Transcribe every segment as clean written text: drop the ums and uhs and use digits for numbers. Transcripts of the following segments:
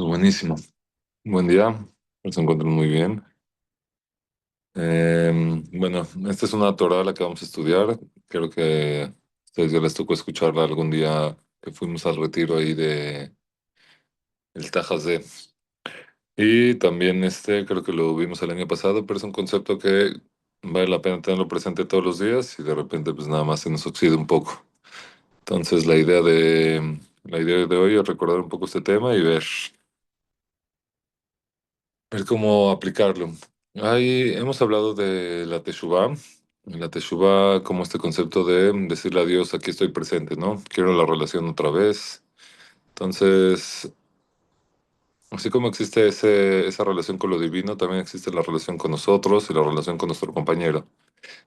Buenísimo. Buen día. Nos encuentran muy bien. Bueno, esta es una Torah la que vamos a estudiar. Creo que a ustedes ya les tocó escucharla algún día que fuimos al retiro ahí de el Tajazé. Y también creo que lo vimos el año pasado, pero es un concepto que vale la pena tenerlo presente todos los días y de repente pues nada más se nos oxida un poco. Entonces la idea de hoy es recordar un poco este tema y ver cómo aplicarlo. Ahí hemos hablado de la Teshuvá como este concepto de decirle a Dios, aquí estoy presente, ¿no? Quiero la relación otra vez. Entonces, así como existe esa relación con lo divino, también existe la relación con nosotros y la relación con nuestro compañero.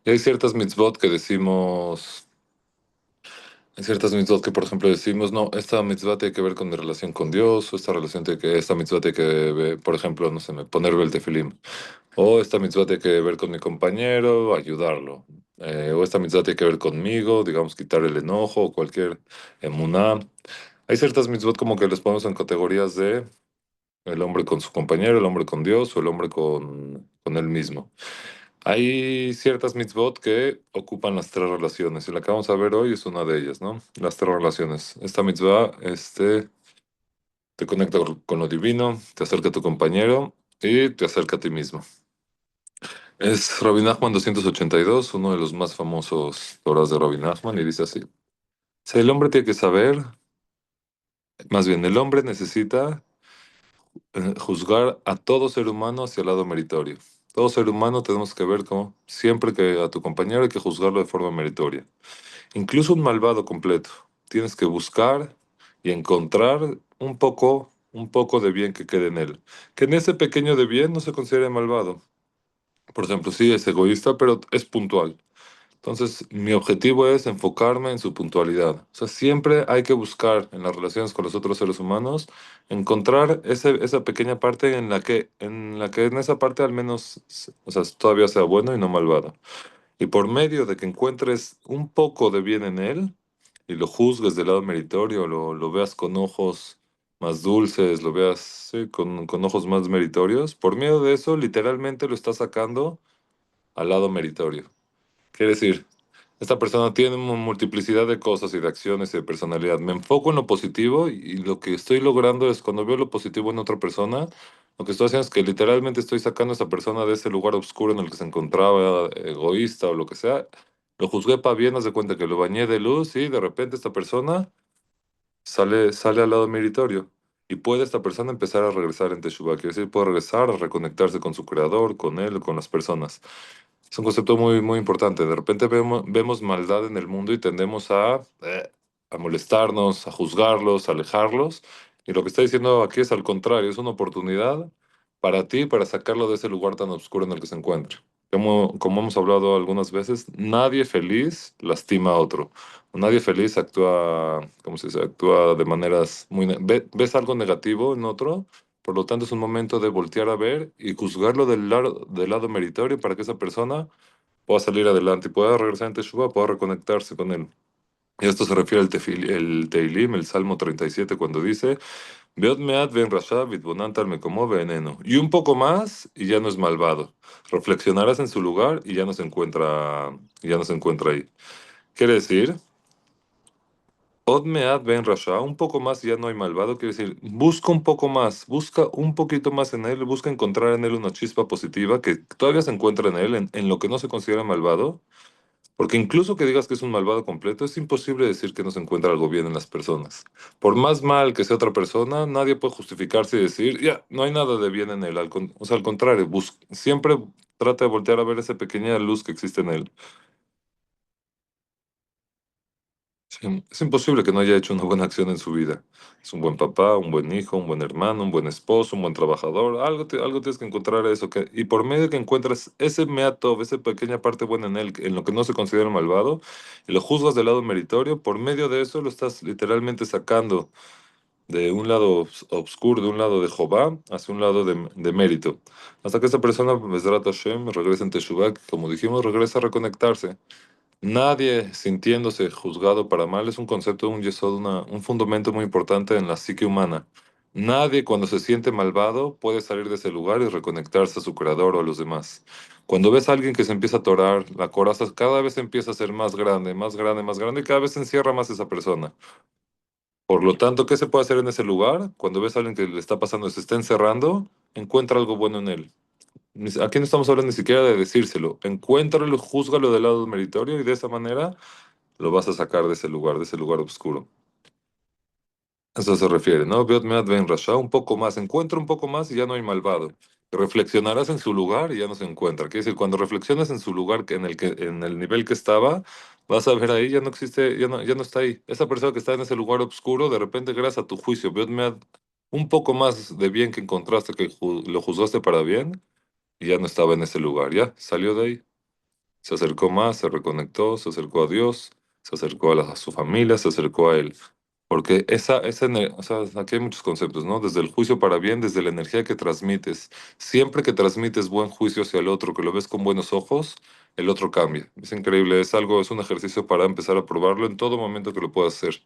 Y hay ciertas mitzvot que decimos, hay ciertas mitzvot que, por ejemplo, decimos, no, esta mitzvah tiene que ver con mi relación con Dios, o esta mitzvah tiene que ver, por ejemplo, no sé, ponerme el tefilim. O esta mitzvah tiene que ver con mi compañero, ayudarlo. O esta mitzvah tiene que ver conmigo, digamos, quitar el enojo o cualquier emuná. Hay ciertas mitzvot como que les ponemos en categorías de el hombre con su compañero, el hombre con Dios o el hombre con él mismo. Hay ciertas mitzvot que ocupan las tres relaciones y la que vamos a ver hoy es una de ellas, ¿no? Las tres relaciones. Esta mitzvah, te conecta con lo divino, te acerca a tu compañero y te acerca a ti mismo. Es Rabbi Nachman 282, uno de los más famosos Torahs de Rabbi Nachman, y dice así: si el hombre tiene que saber, más bien el hombre necesita juzgar a todo ser humano hacia el lado meritorio. Todo ser humano tenemos que ver como siempre que a tu compañero hay que juzgarlo de forma meritoria. Incluso un malvado completo. Tienes que buscar y encontrar un poco de bien que quede en él. Que en ese pequeño de bien no se considere malvado. Por ejemplo, sí es egoísta, pero es puntual. Entonces, mi objetivo es enfocarme en su puntualidad. O sea, siempre hay que buscar en las relaciones con los otros seres humanos, encontrar esa pequeña parte en esa parte al menos, o sea, todavía sea bueno y no malvado. Y por medio de que encuentres un poco de bien en él y lo juzgues del lado meritorio, lo veas con ojos más dulces, lo veas, sí, con ojos más meritorios, por medio de eso, literalmente lo estás sacando al lado meritorio. Quiere decir, esta persona tiene una multiplicidad de cosas y de acciones y de personalidad. Me enfoco en lo positivo y lo que estoy logrando es cuando veo lo positivo en otra persona, lo que estoy haciendo es que literalmente estoy sacando a esa persona de ese lugar oscuro en el que se encontraba, egoísta o lo que sea. Lo juzgué para bien, haz de cuenta que lo bañé de luz y de repente esta persona sale al lado meritorio. Y puede esta persona empezar a regresar en Teshuvah, quiere decir, puede regresar a reconectarse con su creador, con él, con las personas. Es un concepto muy, muy importante. De repente vemos maldad en el mundo y tendemos a molestarnos, a juzgarlos, a alejarlos. Y lo que está diciendo aquí es al contrario, es una oportunidad para ti para sacarlo de ese lugar tan oscuro en el que se encuentra. Como hemos hablado algunas veces, nadie feliz lastima a otro. Nadie feliz actúa, ¿cómo se dice? Actúa de maneras ves algo negativo en otro, por lo tanto, es un momento de voltear a ver y juzgarlo del lado meritorio para que esa persona pueda salir adelante y pueda regresar en Teshuvah, pueda reconectarse con él. Y esto se refiere el Teilim, el Salmo 37, cuando dice: Beot meat ben rasha vitbonant al mekomo veneno. Y un poco más, y ya no es malvado. Reflexionarás en su lugar y ya no se encuentra ahí. Quiere decir, Od meat ben rasha, un poco más y ya no hay malvado, quiere decir, busca un poco más, busca un poquito más en él, busca encontrar en él una chispa positiva que todavía se encuentra en él, en lo que no se considera malvado, porque incluso que digas que es un malvado completo, es imposible decir que no se encuentra algo bien en las personas. Por más mal que sea otra persona, nadie puede justificarse y decir, ya, no hay nada de bien en él, o sea, al contrario, siempre trata de voltear a ver esa pequeña luz que existe en él. Sí, es imposible que no haya hecho una buena acción en su vida. Es un buen papá, un buen hijo, un buen hermano, un buen esposo, un buen trabajador. Algo tienes que encontrar eso. Y por medio de que encuentras ese meatov, esa pequeña parte buena en él, en lo que no se considera malvado, y lo juzgas del lado meritorio, por medio de eso lo estás literalmente sacando de un lado obscuro, de un lado de Jehová, hacia un lado de mérito. Hasta que esa persona, Bezrat Hashem, regresa en Teshuvah, que, como dijimos, regresa a reconectarse. Nadie sintiéndose juzgado para mal es un concepto, un yesod, un fundamento muy importante en la psique humana. Nadie cuando se siente malvado puede salir de ese lugar y reconectarse a su creador o a los demás. Cuando ves a alguien que se empieza a atorar, la coraza cada vez empieza a ser más grande, más grande, más grande y cada vez se encierra más esa persona. Por lo tanto, ¿qué se puede hacer en ese lugar? Cuando ves a alguien que le está pasando y se está encerrando, encuentra algo bueno en él. Aquí no estamos hablando ni siquiera de decírselo. Encuéntralo, júzgalo del lado meritorio y de esa manera lo vas a sacar de ese lugar oscuro. Eso se refiere, ¿no? Beot meat ben rasha, un poco más, encuentra un poco más y ya no hay malvado. Reflexionarás en su lugar y ya no se encuentra. Quiere decir, cuando reflexionas en su lugar, en el nivel que estaba, vas a ver ahí, ya no existe, ya no está ahí. Esa persona que está en ese lugar oscuro, de repente, gracias a tu juicio, Beot meat, un poco más de bien que encontraste, que lo juzgaste para bien, y ya no estaba en ese lugar, ya salió de ahí. Se acercó más, se reconectó, se acercó a Dios, se acercó a su familia, se acercó a él. Porque o sea, aquí hay muchos conceptos, ¿no? Desde el juicio para bien, desde la energía que transmites. Siempre que transmites buen juicio hacia el otro, que lo ves con buenos ojos, el otro cambia. Es increíble, es algo, es un ejercicio para empezar a probarlo en todo momento que lo puedas hacer.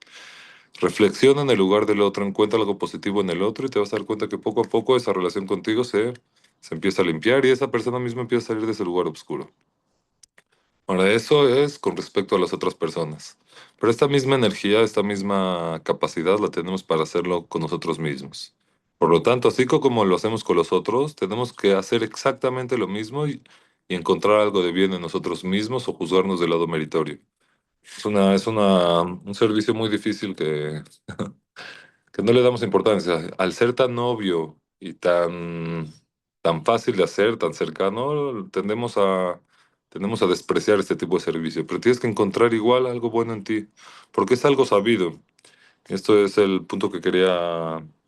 Reflexiona en el lugar del otro, encuentra algo positivo en el otro y te vas a dar cuenta que poco a poco esa relación contigo se empieza a limpiar y esa persona misma empieza a salir de ese lugar oscuro. Ahora, eso es con respecto a las otras personas. Pero esta misma energía, esta misma capacidad la tenemos para hacerlo con nosotros mismos. Por lo tanto, así como lo hacemos con los otros, tenemos que hacer exactamente lo mismo y encontrar algo de bien en nosotros mismos o juzgarnos del lado meritorio. Un servicio muy difícil que no le damos importancia. Al ser tan obvio y tan fácil de hacer, tan cercano, tendemos a despreciar este tipo de servicio. Pero tienes que encontrar igual algo bueno en ti, porque es algo sabido. Esto es el punto que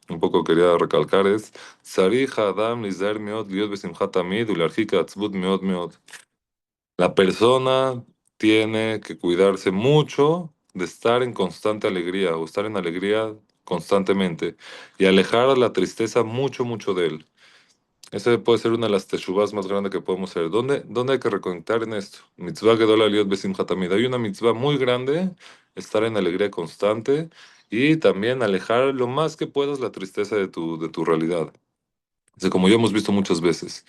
un poco quería recalcar, es Sarij Adam Lizer Meod Liot Besimchat Tamid Ularjika Atzvut Meod Meod. La persona tiene que cuidarse mucho de estar en constante alegría o estar en alegría constantemente y alejar la tristeza mucho, mucho de él. Esa puede ser una de las teshuvas más grandes que podemos hacer. ¿Dónde hay que reconectar en esto? Mitzvah Gedola Liot Besimchat Tamid. Hay una mitzvah muy grande, estar en alegría constante y también alejar lo más que puedas la tristeza de tu realidad. Así como ya hemos visto muchas veces.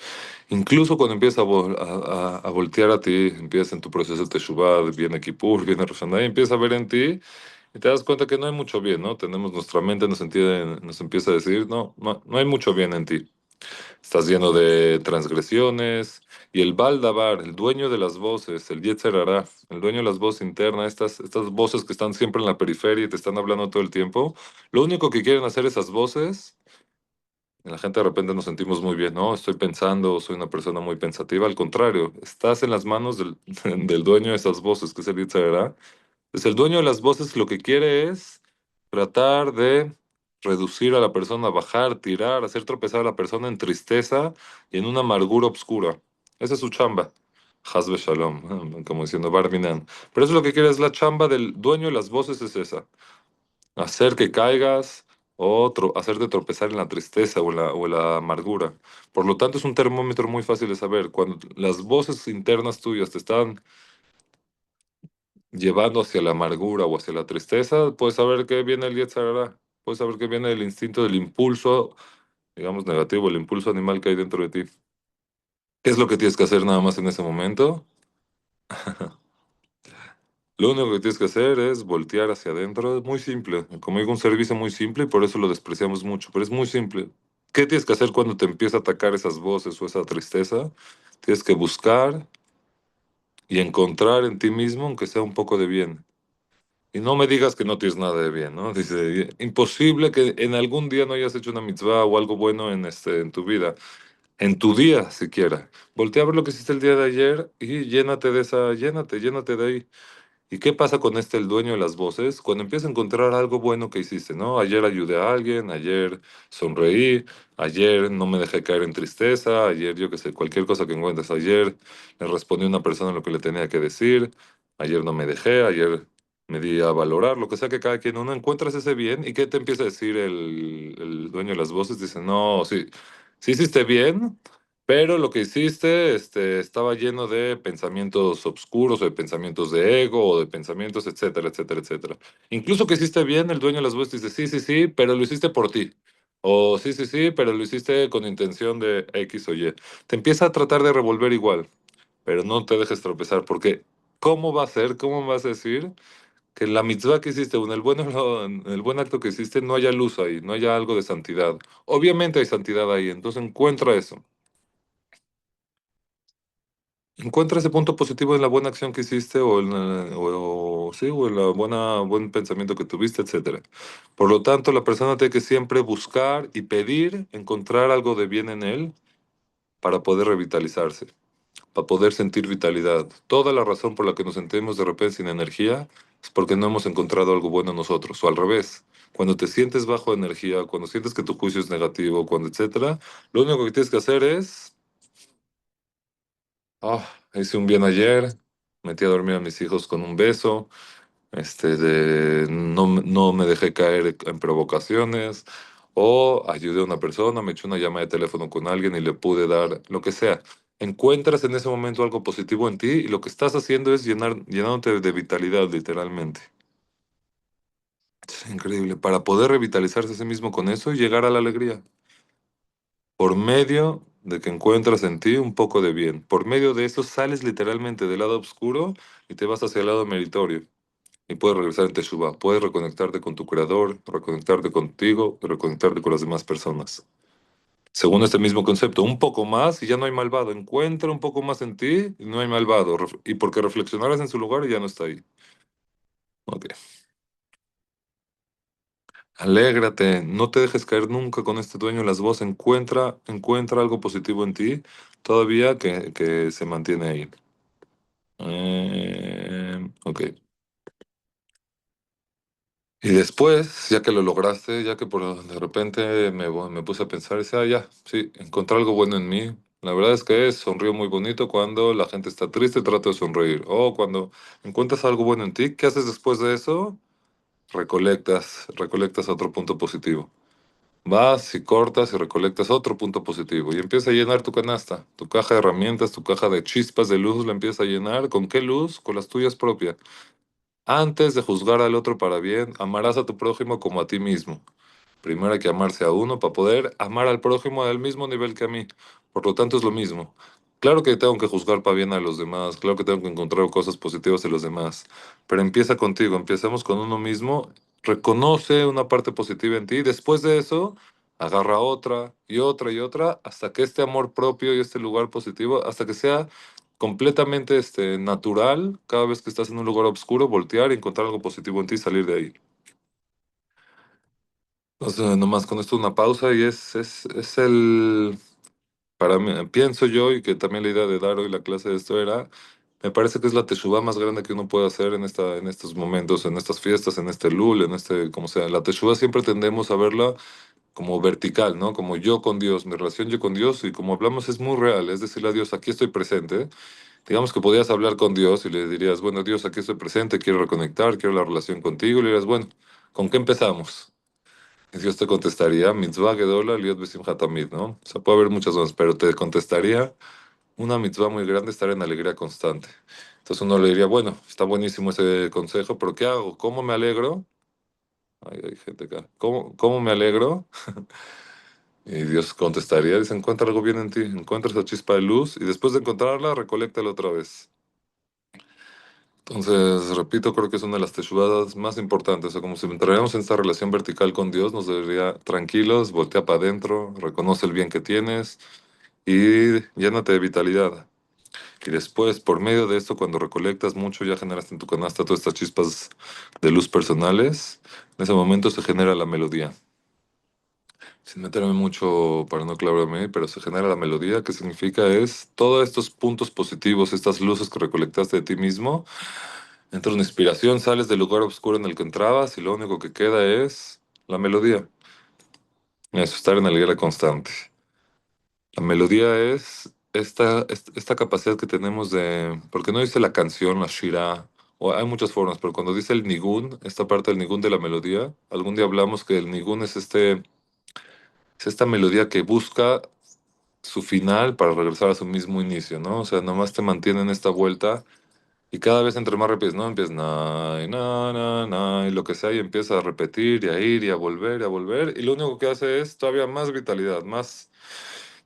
Incluso cuando empiezas a voltear a ti, empiezas en tu proceso de Teshuvah, viene Kippur, viene Rosh Hashanah, y empiezas a ver en ti y te das cuenta que no hay mucho bien, ¿no? Tenemos nuestra mente nos empieza a decir, no hay mucho bien en ti. Estás lleno de transgresiones y el Baldabar, el dueño de las voces, el Yetzer Hara, el dueño de las voces internas, estas voces que están siempre en la periferia y te están hablando todo el tiempo, lo único que quieren hacer esas voces. La gente de repente nos sentimos muy bien, ¿no? Estoy pensando, soy una persona muy pensativa. Al contrario, estás en las manos del dueño de esas voces, que es el Yetzirah. Pues el dueño de las voces lo que quiere es tratar de reducir a la persona, bajar, tirar, hacer tropezar a la persona en tristeza y en una amargura oscura. Esa es su chamba. Hazbe Shalom, como diciendo Barminan. Pero eso es lo que quiere, es la chamba del dueño de las voces, es esa hacer que caigas o hacerte tropezar en la tristeza o en la amargura. Por lo tanto, es un termómetro muy fácil de saber. Cuando las voces internas tuyas te están llevando hacia la amargura o hacia la tristeza, puedes saber que viene el Yetzer Hara. Puedes saber que viene el instinto del impulso, digamos, negativo, el impulso animal que hay dentro de ti. ¿Qué es lo que tienes que hacer nada más en ese momento? Lo único que tienes que hacer es voltear hacia adentro. Es muy simple. Como digo, un servicio muy simple y por eso lo despreciamos mucho, pero es muy simple. ¿Qué tienes que hacer cuando te empieza a atacar esas voces o esa tristeza? Tienes que buscar y encontrar en ti mismo, aunque sea un poco de bien. Y no me digas que no tienes nada de bien, ¿no? Dice, imposible que en algún día no hayas hecho una mitzvah o algo bueno en tu vida, en tu día siquiera. Voltea a ver lo que hiciste el día de ayer y llénate de ahí. ¿Y qué pasa con el dueño de las voces? Cuando empieza a encontrar algo bueno que hiciste, ¿no? Ayer ayudé a alguien, ayer sonreí, ayer no me dejé caer en tristeza, ayer yo qué sé, cualquier cosa que encuentres, ayer le respondí a una persona lo que le tenía que decir, ayer no me dejé, ayer me di a valorar, lo que sea que cada quien uno encuentras ese bien y ¿qué te empieza a decir el dueño de las voces? Dice, no, sí, sí hiciste bien. Pero lo que hiciste, estaba lleno de pensamientos oscuros, o de pensamientos de ego, o de pensamientos, etcétera, etcétera, etcétera. Incluso que hiciste bien, el dueño de las voces dice, sí, sí, sí, pero lo hiciste por ti. O sí, sí, sí, pero lo hiciste con intención de X o Y. Te empieza a tratar de revolver igual, pero no te dejes tropezar, porque ¿cómo va a ser? ¿Cómo vas a decir que en la mitzvah que hiciste o en en el buen acto que hiciste no haya luz ahí, no haya algo de santidad? Obviamente hay santidad ahí, entonces encuentra eso. Encuentra ese punto positivo en la buena acción que hiciste o en sí, o en la buen pensamiento que tuviste, etcétera. Por lo tanto, la persona tiene que siempre buscar y pedir, encontrar algo de bien en él para poder revitalizarse, para poder sentir vitalidad. Toda la razón por la que nos sentimos de repente sin energía es porque no hemos encontrado algo bueno en nosotros, o al revés. Cuando te sientes bajo de energía, cuando sientes que tu juicio es negativo, cuando etcétera, lo único que tienes que hacer es, hice un bien ayer, metí a dormir a mis hijos con un beso, no me dejé caer en provocaciones, o ayudé a una persona, me eché una llamada de teléfono con alguien y le pude dar lo que sea. Encuentras en ese momento algo positivo en ti y lo que estás haciendo es llenándote de vitalidad, literalmente. Es increíble. Para poder revitalizarse a sí mismo con eso y llegar a la alegría. Por medio de que encuentras en ti un poco de bien. Por medio de eso sales literalmente del lado oscuro y te vas hacia el lado meritorio. Y puedes regresar en Teshuvah, puedes reconectarte con tu creador, reconectarte contigo, reconectarte con las demás personas. Según este mismo concepto, un poco más y ya no hay malvado. Encuentra un poco más en ti y no hay malvado. Y porque reflexionaras en su lugar y ya no está ahí. Ok. Alégrate, no te dejes caer nunca con este dueño de las voces. Encuentra algo positivo en ti todavía que se mantiene ahí. Ok. Y después, ya que lo lograste, ya que de repente me puse a pensar, y decía, ya, sí, encontré algo bueno en mí. La verdad es que sonrío muy bonito cuando la gente está triste, trato de sonreír. O cuando encuentras algo bueno en ti, ¿qué haces después de eso? Recolectas otro punto positivo. Vas y cortas y recolectas otro punto positivo. Y empieza a llenar tu canasta, tu caja de herramientas, tu caja de chispas de luz, la empieza a llenar. ¿Con qué luz? Con las tuyas propias. Antes de juzgar al otro para bien, amarás a tu prójimo como a ti mismo. Primero hay que amarse a uno para poder amar al prójimo al mismo nivel que a mí. Por lo tanto, es lo mismo. Claro que tengo que juzgar para bien a los demás, claro que tengo que encontrar cosas positivas en los demás, pero empieza contigo, empezamos con uno mismo, reconoce una parte positiva en ti y después de eso, agarra otra y otra y otra hasta que este amor propio y este lugar positivo, hasta que sea completamente natural, cada vez que estás en un lugar oscuro, voltear y encontrar algo positivo en ti y salir de ahí. O sea, nomás con esto una pausa y es para mí, pienso yo, y que también la idea de dar hoy la clase de esto era, me parece que es la teshuvá más grande que uno puede hacer en estos momentos, en estas fiestas, en este lul, como sea. La teshuvá siempre tendemos a verla como vertical, ¿no? Como yo con Dios, mi relación yo con Dios, y como hablamos es muy real, es decirle a Dios, aquí estoy presente. Digamos que podías hablar con Dios y le dirías, bueno, Dios, aquí estoy presente, quiero reconectar, quiero la relación contigo, y le dirías, bueno, ¿con qué empezamos? Y Dios te contestaría, mitzvah gedola liot besimchat tamid, ¿no? O sea, puede haber muchas cosas, pero te contestaría una mitzvah muy grande, estar en alegría constante. Entonces uno le diría, bueno, está buenísimo ese consejo, pero ¿qué hago? ¿Cómo me alegro? Ay, hay gente acá. ¿Cómo me alegro? Y Dios contestaría, dice, encuentra algo bien en ti, encuentra esa chispa de luz y después de encontrarla, recoléctala otra vez. Entonces, repito, creo que es una de las teshuvadas más importantes. O sea, como si entráramos en esta relación vertical con Dios, nos debería tranquilos, voltea para adentro, reconoce el bien que tienes y llénate de vitalidad. Y después, por medio de esto, cuando recolectas mucho, ya generaste en tu canasta todas estas chispas de luz personales, en ese momento se genera la melodía. Sin meterme mucho para no clavarme, pero se genera la melodía, que significa es todos estos puntos positivos, estas luces que recolectaste de ti mismo. Entra una inspiración, sales del lugar oscuro en el que entrabas y lo único que queda es la melodía. Eso, estar en alegría constante. La melodía es esta capacidad que tenemos de, porque no dice la canción, la shira, o hay muchas formas, pero cuando dice el nigún, esta parte del nigún de la melodía, algún día hablamos que el nigún es esta melodía que busca su final para regresar a su mismo inicio, ¿no? O sea, nomás te mantiene en esta vuelta Y cada vez entre más repites, ¿no? Empiezas y lo que sea, y empiezas a repetir y a ir y a volver, y lo único que hace es todavía más vitalidad, más,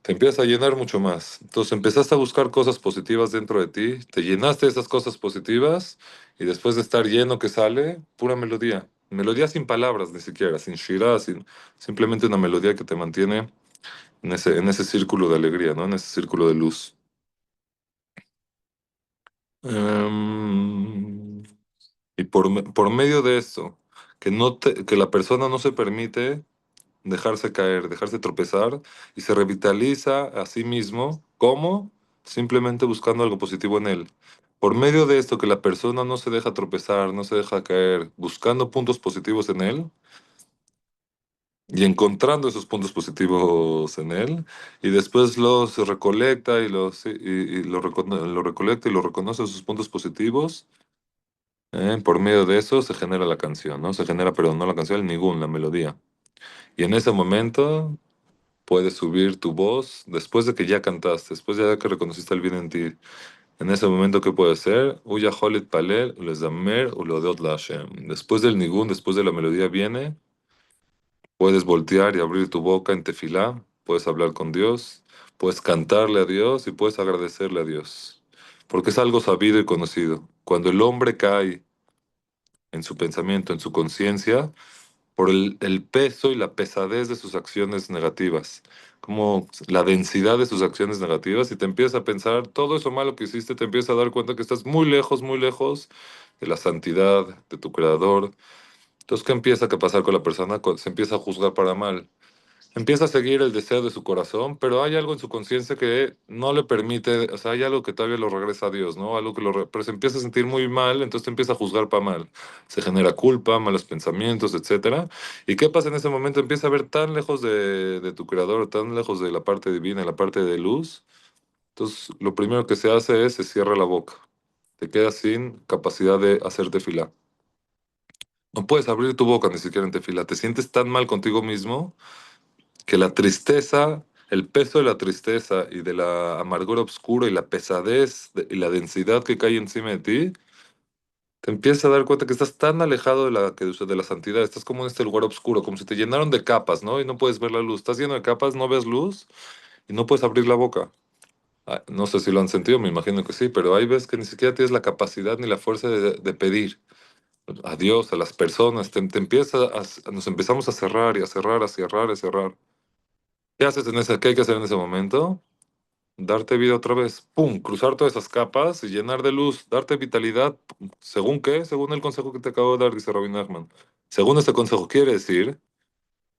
te empiezas a llenar mucho más. Entonces empezaste a buscar cosas positivas dentro de ti, te llenaste de esas cosas positivas, y después de estar lleno que sale, pura melodía. Melodía sin palabras ni siquiera, sin shirah, sin, simplemente una melodía que te mantiene en ese círculo de alegría, ¿no? En ese círculo de luz. Em, Y por medio de esto, que la persona no se permite dejarse caer, dejarse tropezar y se revitaliza a sí mismo, ¿cómo? Simplemente buscando algo positivo en él. Por medio de esto, que la persona no se deja tropezar, no se deja caer, buscando puntos positivos en él y encontrando esos puntos positivos en él, y después los recolecta y lo recolecta y lo reconoce sus puntos positivos. Por medio de eso se genera la canción, ¿no? Se genera, pero no la canción, el ningún, la melodía. Y en ese momento puedes subir tu voz después de que ya cantaste, después de que reconociste el bien en ti. En ese momento, ¿qué puede ser? Uya holit palel, ulezamer, ulodot la Hashem. Después del ningún, después de la melodía viene, puedes voltear y abrir tu boca en tefilá, puedes hablar con Dios, puedes cantarle a Dios y puedes agradecerle a Dios. Porque es algo sabido y conocido. Cuando el hombre cae en su pensamiento, en su conciencia, por el peso y la pesadez de sus acciones negativas, como la densidad de sus acciones negativas, y te empiezas a pensar todo eso malo que hiciste, te empiezas a dar cuenta que estás muy lejos de la santidad de tu creador. Entonces, ¿qué empieza a pasar con la persona? Se empieza a juzgar para mal. Empieza a seguir el deseo de su corazón, pero hay algo en su conciencia que no le permite, o sea, hay algo que todavía lo regresa a Dios, ¿no? Algo que pero se empieza a sentir muy mal, entonces te empieza a juzgar para mal. Se genera culpa, malos pensamientos, etcétera. ¿Y qué pasa en ese momento? Empieza a ver tan lejos de tu creador, tan lejos de la parte divina, la parte de luz. Entonces, lo primero que se hace es se cierra la boca. Te quedas sin capacidad de hacer tefilá. No puedes abrir tu boca ni siquiera en tefilá. Te sientes tan mal contigo mismo que la tristeza, el peso de la tristeza y de la amargura oscura y la pesadez y la densidad que cae encima de ti, te empiezas a dar cuenta que estás tan alejado de la santidad, estás como en este lugar oscuro, como si te llenaron de capas, ¿no? Y no puedes ver la luz. Estás lleno de capas, no ves luz y no puedes abrir la boca. Ah, no sé si lo han sentido, me imagino que sí, pero hay veces que ni siquiera tienes la capacidad ni la fuerza de pedir a Dios, a las personas. Nos empezamos a cerrar y a cerrar, a cerrar, a cerrar. ¿Qué haces qué hay que hacer en ese momento? Darte vida otra vez. ¡Pum! Cruzar todas esas capas y llenar de luz, darte vitalidad. ¿Según qué? Según el consejo que te acabo de dar, dice Rabbi Nachman. Según este consejo, quiere decir,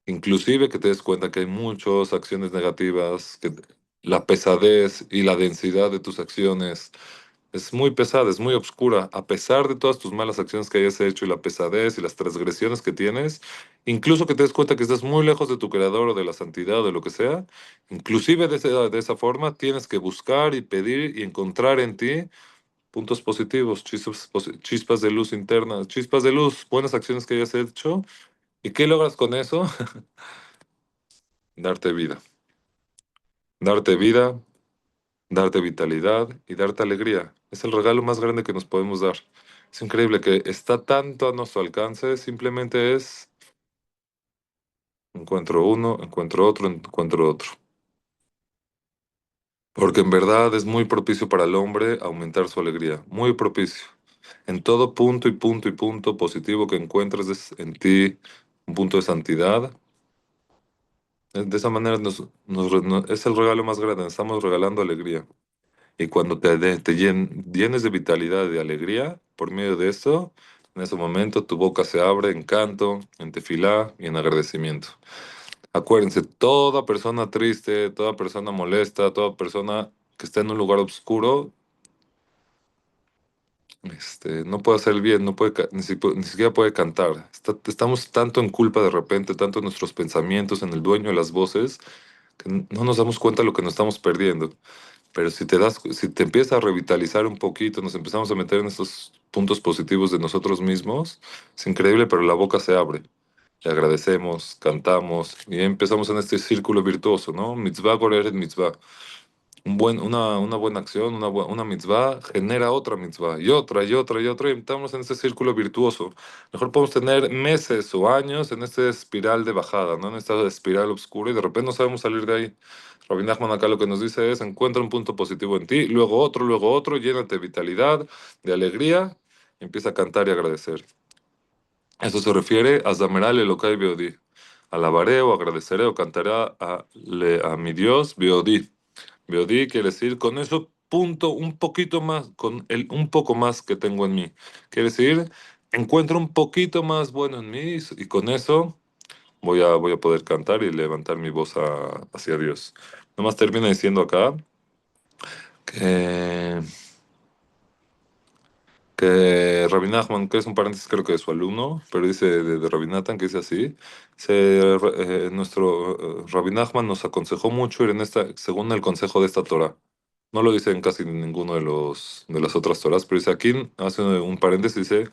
inclusive que te des cuenta que hay muchas acciones negativas, que la pesadez y la densidad de tus acciones es muy pesada, es muy oscura. A pesar de todas tus malas acciones que hayas hecho y la pesadez y las transgresiones que tienes, incluso que te des cuenta que estás muy lejos de tu creador o de la santidad o de lo que sea, inclusive de esa forma tienes que buscar y pedir y encontrar en ti puntos positivos, chispas de luz internas, chispas de luz, buenas acciones que hayas hecho. ¿Y qué logras con eso? Darte vida. Darte vida, darte vitalidad y darte alegría. Es el regalo más grande que nos podemos dar. Es increíble que está tanto a nuestro alcance, simplemente es encuentro uno, encuentro otro, encuentro otro. Porque en verdad es muy propicio para el hombre aumentar su alegría, muy propicio. En todo punto y punto y punto positivo que encuentres en ti, un punto de santidad, de esa manera es el regalo más grande, estamos regalando alegría. Y cuando llenes de vitalidad y de alegría, por medio de esto, en ese momento tu boca se abre en canto, en tefilá y en agradecimiento. Acuérdense, toda persona triste, toda persona molesta, toda persona que está en un lugar oscuro, no puede hacer el bien, no puede, ni siquiera puede cantar. Estamos tanto en culpa de repente, tanto en nuestros pensamientos, en el dueño de las voces, que no nos damos cuenta de lo que nos estamos perdiendo. Pero si te empieza a revitalizar un poquito, nos empezamos a meter en estos puntos positivos de nosotros mismos, es increíble, pero la boca se abre. Le agradecemos, cantamos y empezamos en este círculo virtuoso, ¿no? Mitzvah, Goreret, mitzvah. una buena acción, una mitzvah, genera otra mitzvah, y otra, y otra, y otra, y estamos en ese círculo virtuoso. Mejor podemos tener meses o años en esta espiral de bajada, ¿no? En esta espiral oscura, y de repente no sabemos salir de ahí. Rabbi Nachman acá lo que nos dice es, encuentra un punto positivo en ti, luego otro, llénate de vitalidad, de alegría, y empieza a cantar y agradecer. Eso se refiere a Zameral Elokai Beodi. Alabaré o agradeceré o cantaré a mi Dios Beodi. Beodí quiere decir con eso punto un poquito más, con el un poco más que tengo en mí. Quiere decir, encuentro un poquito más bueno en mí y con eso voy a poder cantar y levantar mi voz hacia Dios. Nomás termina diciendo acá que, que Rabbi Nachman, que es un paréntesis creo que de su alumno, pero dice de Rabbi Natan que dice así, nuestro Rabbi Nachman nos aconsejó mucho ir en según el consejo de esta Torah. No lo dice en casi ninguno de las otras Torahs, pero dice aquí, hace un paréntesis, dice,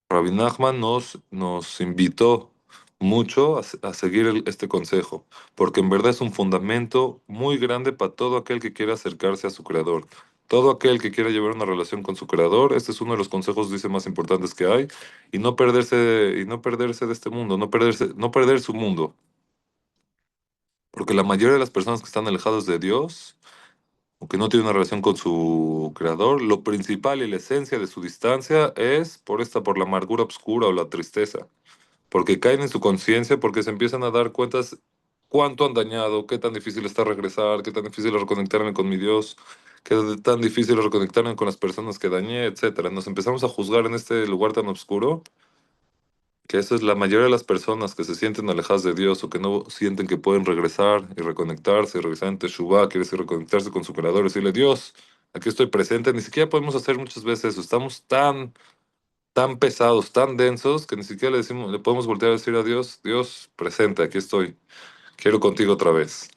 Rabbi Nachman nos invitó mucho a seguir este consejo, porque en verdad es un fundamento muy grande para todo aquel que quiera acercarse a su creador. Todo aquel que quiera llevar una relación con su creador, este es uno de los consejos, dice, más importantes que hay, y no perderse de este mundo, no perder su mundo, porque la mayoría de las personas que están alejadas de Dios, o que no tiene una relación con su creador, lo principal y la esencia de su distancia es por la amargura oscura o la tristeza, porque caen en su conciencia, porque se empiezan a dar cuentas cuánto han dañado, qué tan difícil está regresar, qué tan difícil es reconectarme con mi Dios, qué tan difícil es reconectarme con las personas que dañé, etcétera. Nos empezamos a juzgar en este lugar tan oscuro que eso es la mayoría de las personas que se sienten alejadas de Dios o que no sienten que pueden regresar y reconectarse, y regresar en Teshuvah, quiere decir reconectarse con su creador y decirle, Dios, aquí estoy presente. Ni siquiera podemos hacer muchas veces eso. Estamos tan pesados, tan densos, que ni siquiera le podemos voltear a decir a Dios, Dios, presente, aquí estoy, quiero contigo otra vez.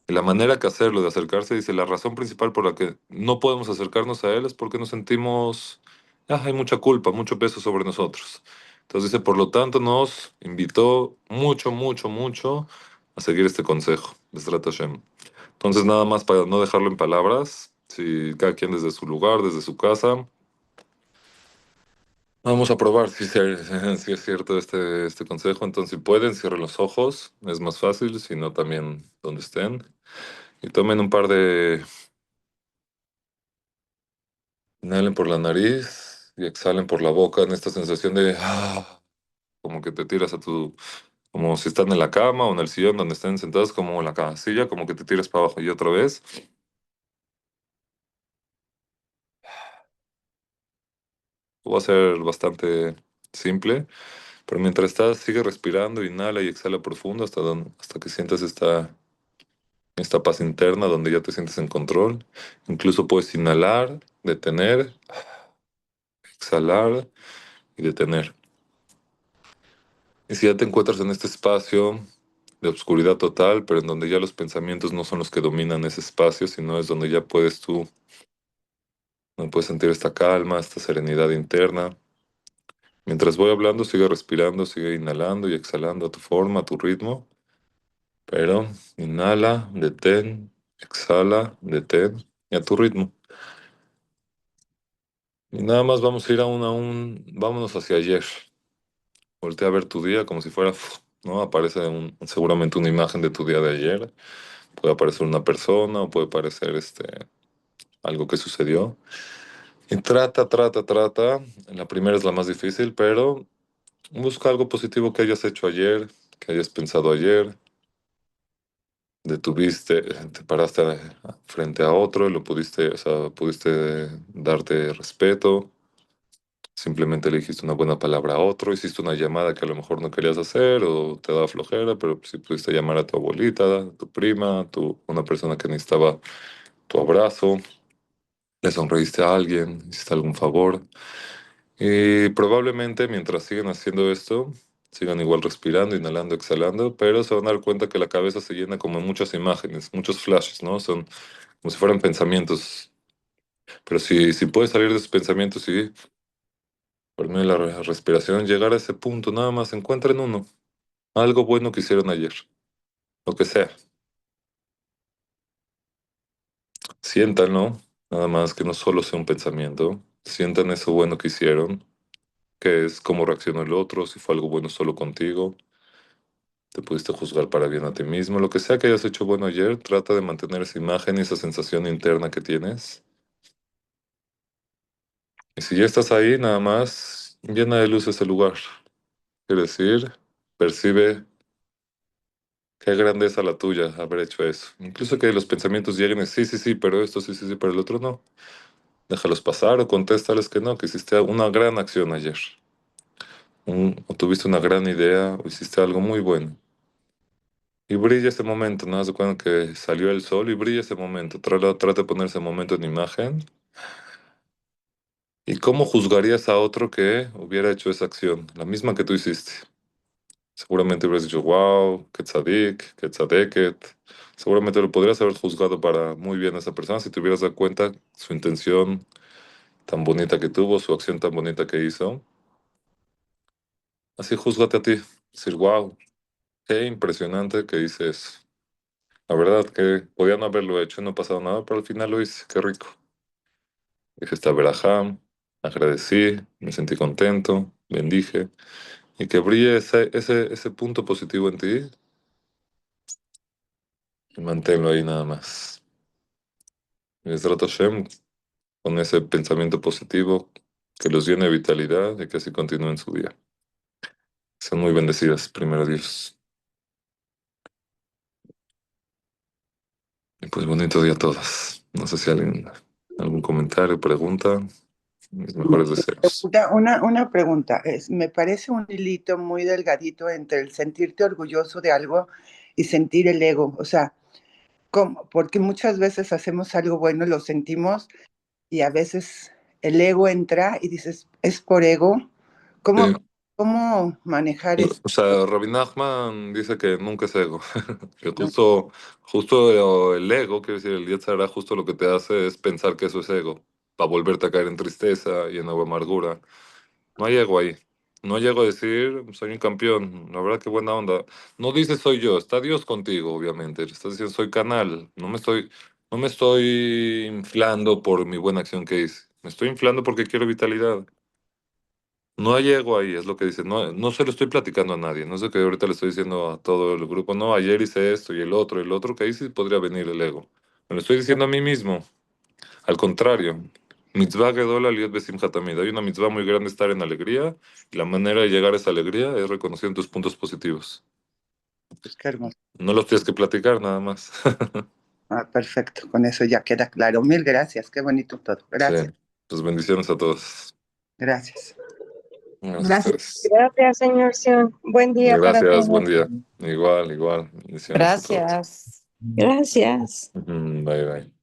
Y la manera que hacerlo, de acercarse, dice, la razón principal por la que no podemos acercarnos a Él es porque nos sentimos, hay mucha culpa, mucho peso sobre nosotros. Entonces dice, por lo tanto, nos invitó mucho, mucho, mucho a seguir este consejo, Besrat Hashem. Entonces, nada más para no dejarlo en palabras, si cada quien desde su lugar, desde su casa, vamos a probar si es cierto este consejo. Entonces, si pueden, cierren los ojos, es más fácil, si no, también donde estén. Y tomen un par de. Inhalen por la nariz y exhalen por la boca en esta sensación de como que te tiras como si están en la cama o en el sillón donde estén sentados, como en la silla, como que te tiras para abajo y otra vez. Va a ser bastante simple, pero mientras estás, sigue respirando, inhala y exhala profundo hasta que sientas esta paz interna donde ya te sientes en control. Incluso puedes inhalar, detener, exhalar y detener. Y si ya te encuentras en este espacio de obscuridad total, pero en donde ya los pensamientos no son los que dominan ese espacio, sino es donde ya donde puedes sentir esta calma, esta serenidad interna. Mientras voy hablando, sigue respirando, sigue inhalando y exhalando a tu forma, a tu ritmo, pero inhala, detén, exhala, detén y a tu ritmo. Y nada más vamos a ir vámonos hacia ayer. Voltea a ver tu día como si fuera, ¿no? Aparece seguramente una imagen de tu día de ayer. Puede aparecer una persona o puede aparecer algo que sucedió. Y trata. La primera es la más difícil, pero busca algo positivo que hayas hecho ayer, que hayas pensado ayer. Te paraste frente a otro y o sea, pudiste darte respeto. Simplemente le dijiste una buena palabra a otro, hiciste una llamada que a lo mejor no querías hacer o te daba flojera, pero sí pudiste llamar a tu abuelita, a tu prima, una persona que necesitaba tu abrazo. Le sonreíste a alguien, hiciste algún favor. Y probablemente mientras siguen haciendo esto, sigan igual respirando, inhalando, exhalando, pero se van a dar cuenta que la cabeza se llena como de muchas imágenes, muchos flashes, ¿no? Son como si fueran pensamientos. Pero si puedes salir de esos pensamientos y por medio de la respiración llegar a ese punto, nada más encuentren uno, algo bueno que hicieron ayer, lo que sea. Siéntanlo, nada más que no solo sea un pensamiento. Sientan eso bueno que hicieron, que es cómo reaccionó el otro, si fue algo bueno solo contigo, te pudiste juzgar para bien a ti mismo. Lo que sea que hayas hecho bueno ayer, trata de mantener esa imagen y esa sensación interna que tienes. Y si ya estás ahí, nada más llena de luz ese lugar. Quiere decir, percibe qué grandeza la tuya haber hecho eso. Incluso que los pensamientos lleguen y sí, sí, sí, pero esto, sí, sí, sí, pero el otro no. Déjalos pasar o contéstales que no, que hiciste una gran acción ayer. O tuviste una gran idea o hiciste algo muy bueno. Y brilla ese momento, ¿no? Haz de cuenta que salió el sol y brilla ese momento. Trata de poner ese momento en imagen. ¿Y cómo juzgarías a otro que hubiera hecho esa acción? La misma que tú hiciste. Seguramente hubieras dicho, wow, qué tzadik, qué tzadeket. Seguramente lo podrías haber juzgado para muy bien a esa persona si te hubieras dado cuenta su intención tan bonita que tuvo, su acción tan bonita que hizo. Así júzgate a ti. Decir, wow, qué impresionante que hice eso. La verdad que podía no haberlo hecho, no ha pasado nada, pero al final lo hice, qué rico. Dije esta verajá, agradecí, me sentí contento, bendije, y que brille ese punto positivo en ti y manténlo ahí nada más. Bezrat Hashem, con ese pensamiento positivo, que los llene de vitalidad y que así continúen su día. Sean muy bendecidas, primero Dios. Y pues bonito día a todas. No sé si alguien, algún comentario, pregunta, mis mejores deseos. Una pregunta, me parece un hilito muy delgadito entre el sentirte orgulloso de algo y sentir el ego. O sea, ¿cómo? Porque muchas veces hacemos algo bueno, lo sentimos y a veces el ego entra y dices, es por ego. Sí. ¿Cómo, cómo manejar eso? O sea, Rabbi Nachman dice que nunca es ego, que No, justo el ego, quiere decir, el Yetzer Hara, justo lo que te hace es pensar que eso es ego, para volverte a caer en tristeza y en nueva amargura. No hay ego ahí. No llego a decir, soy un campeón, la verdad que buena onda. No dice soy yo, está Dios contigo, obviamente. Le estás diciendo soy canal. No me estoy inflando por mi buena acción que hice. Me estoy inflando porque quiero vitalidad. No hay ego ahí, es lo que dice. No, no se lo estoy platicando a nadie. No sé que ahorita le estoy diciendo a todo el grupo. No, ayer hice esto y el otro, que ahí sí podría venir el ego. Me lo estoy diciendo a mí mismo. Al contrario, mitzvah gedola liot besimchat tamid. Hay una mitzvah muy grande estar en alegría, y la manera de llegar a esa alegría es reconociendo tus puntos positivos. pues qué hermoso. No los tienes que platicar nada más. Ah, perfecto, con eso ya queda claro. Mil gracias, qué bonito todo. Sí, Gracias, pues bendiciones a todos. gracias. Gracias a Gracias, ustedes. gracias, señor Sion. Buen día para Gracias, buen todos. día. Igual, igual. Bendiciones a todos. Gracias. Gracias. Bye, bye.